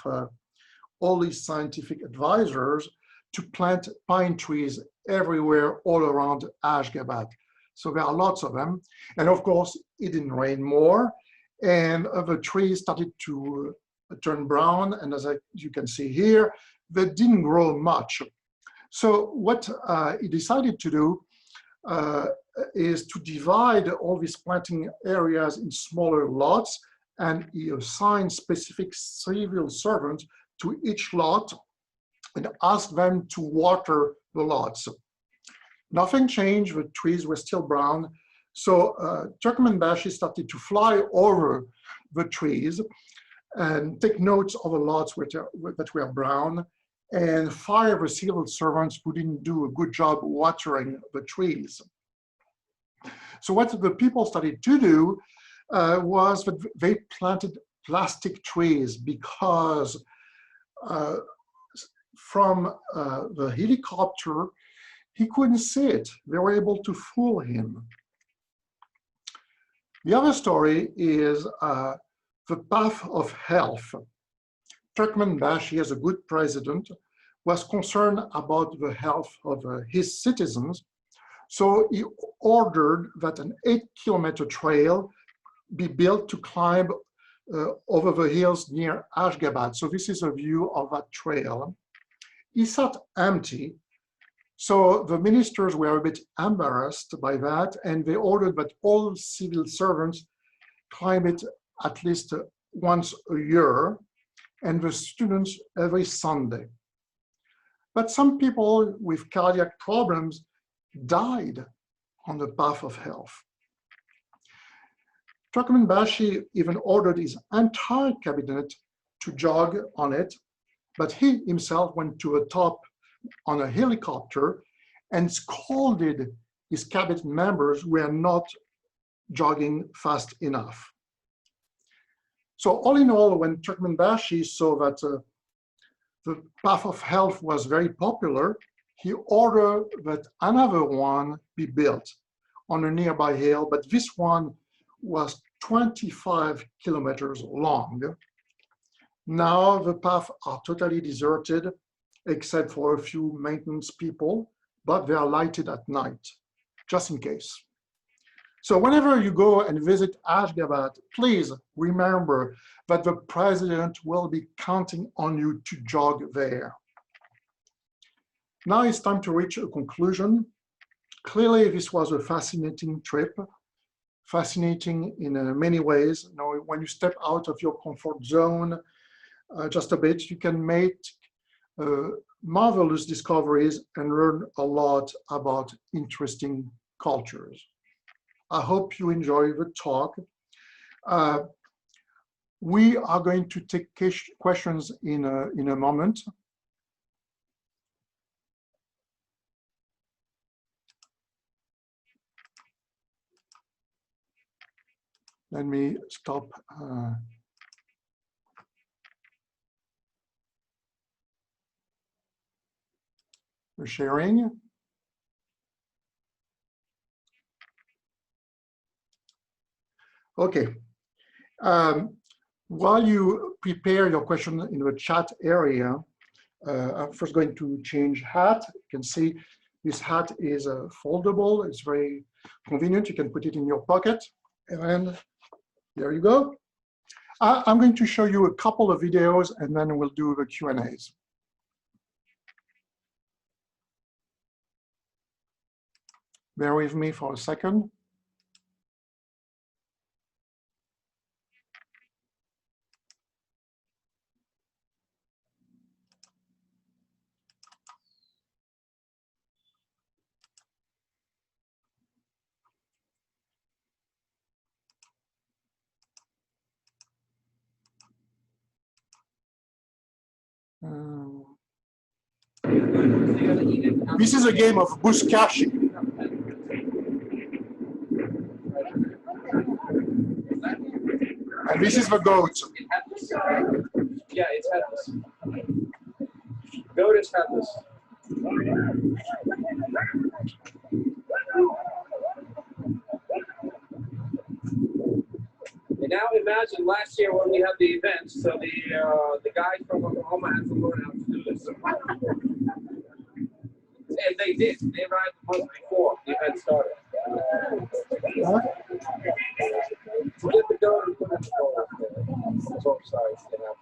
all these scientific advisors, to plant pine trees everywhere all around Ashgabat. So there are lots of them. And of course, it didn't rain more. And the trees started to turn brown. And as you can see here, they didn't grow much. So what he decided to do is to divide all these planting areas in smaller lots, and he assigned specific civil servants to each lot and asked them to water the lots. Nothing changed, the trees were still brown. So Turkmenbashi started to fly over the trees and take notes of the lots that were brown, and fire the civil servants who didn't do a good job watering the trees. So what the people started to do was that they planted plastic trees because from the helicopter, he couldn't see it. They were able to fool him. The other story is the path of health. Turkmenbashi, as a good president, was concerned about the health of his citizens. So he ordered that an 8-kilometer trail be built to climb over the hills near Ashgabat. So this is a view of that trail. It sat empty. So the ministers were a bit embarrassed by that, and they ordered that all civil servants climb it at least once a year, and the students every Sunday. But some people with cardiac problems died on the path of health. Turkmenbashi even ordered his entire cabinet to jog on it, but he himself went to the top on a helicopter and scolded his cabinet members who were not jogging fast enough. So all in all, when Turkmenbashi saw that the path of health was very popular, he ordered that another one be built on a nearby hill, but this one was 25 kilometers long. Now the paths are totally deserted, except for a few maintenance people, but they are lighted at night, just in case. So whenever you go and visit Ashgabat, please remember that the president will be counting on you to jog there. Now it's time to reach a conclusion. Clearly, this was a fascinating trip, fascinating in many ways. You know, when you step out of your comfort zone just a bit, you can make marvelous discoveries and learn a lot about interesting cultures. I hope you enjoy the talk. We are going to take questions in a moment. Let me stop the sharing. Okay. While you prepare your question in the chat area, I'm first going to change hat. You can see this hat is foldable. It's very convenient. You can put it in your pocket. And there you go. I'm going to show you a couple of videos and then we'll do the Q&As. Bear with me for a second. This is a game of Buskashi. And this is the goat. Yeah, it's headless. Goat is headless. And now imagine last year when we had the event, so the guys from Oklahoma had to learn how to do this. And they did. They arrived a month before the event started. To get the goat and put it in the bowl up there. Both sides, you know.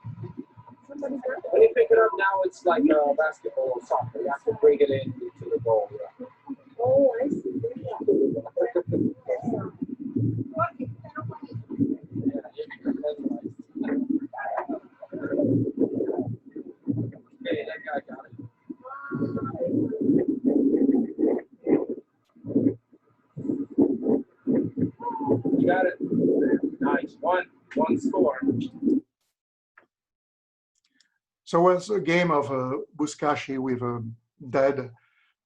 When you pick it up now, it's like basketball or soccer. You have to bring it in to the bowl. Yeah. Oh, I see. Okay, that guy got it. You got it. Nice. One score. So it's a game of buzkashi with a dead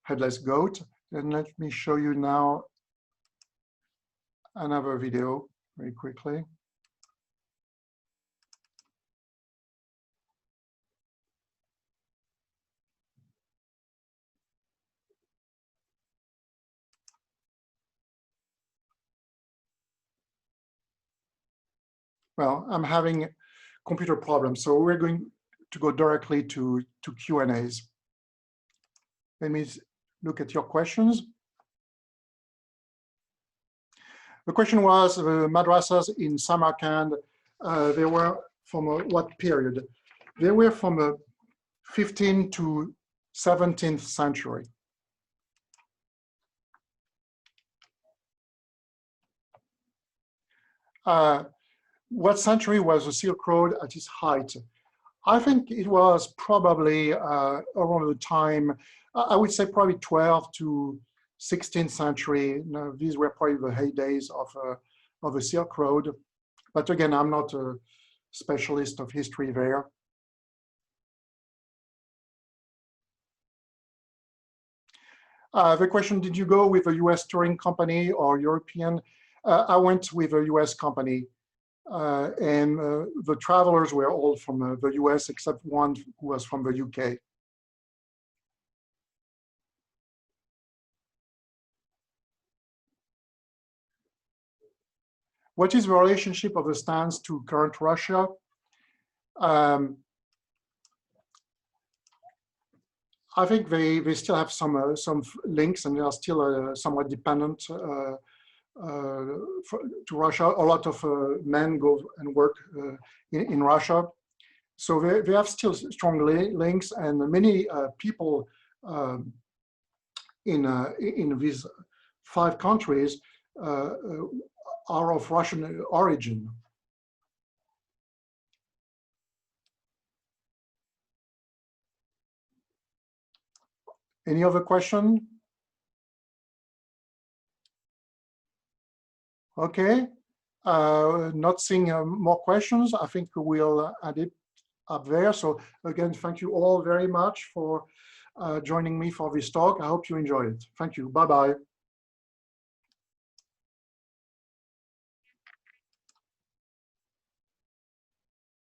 headless goat. And let me show you now another video very quickly. Well, I'm having computer problems, so we're going to go directly to Q&As. Let me look at your questions. The question was, the madrasas in Samarkand, they were from what period? They were from the 15th to 17th century. What century was the Silk Road at its height? I think it was probably around the time, I would say probably 12th to 16th century. Now, these were probably the heydays of the Silk Road. But again, I'm not a specialist of history there. The question, did you go with a US touring company or European? I went with a US company. And the travelers were all from the US, except one who was from the UK. What is the relationship of the stands to current Russia? I think they still have some links, and they are still somewhat dependent to Russia. A lot of men go and work in Russia. So they have still strong links, and many people in these 5 countries are of Russian origin. Any other question? Okay, not seeing more questions. I think we'll add it up there. So again, thank you all very much for joining me for this talk. I hope you enjoyed it. Thank you. Bye-bye.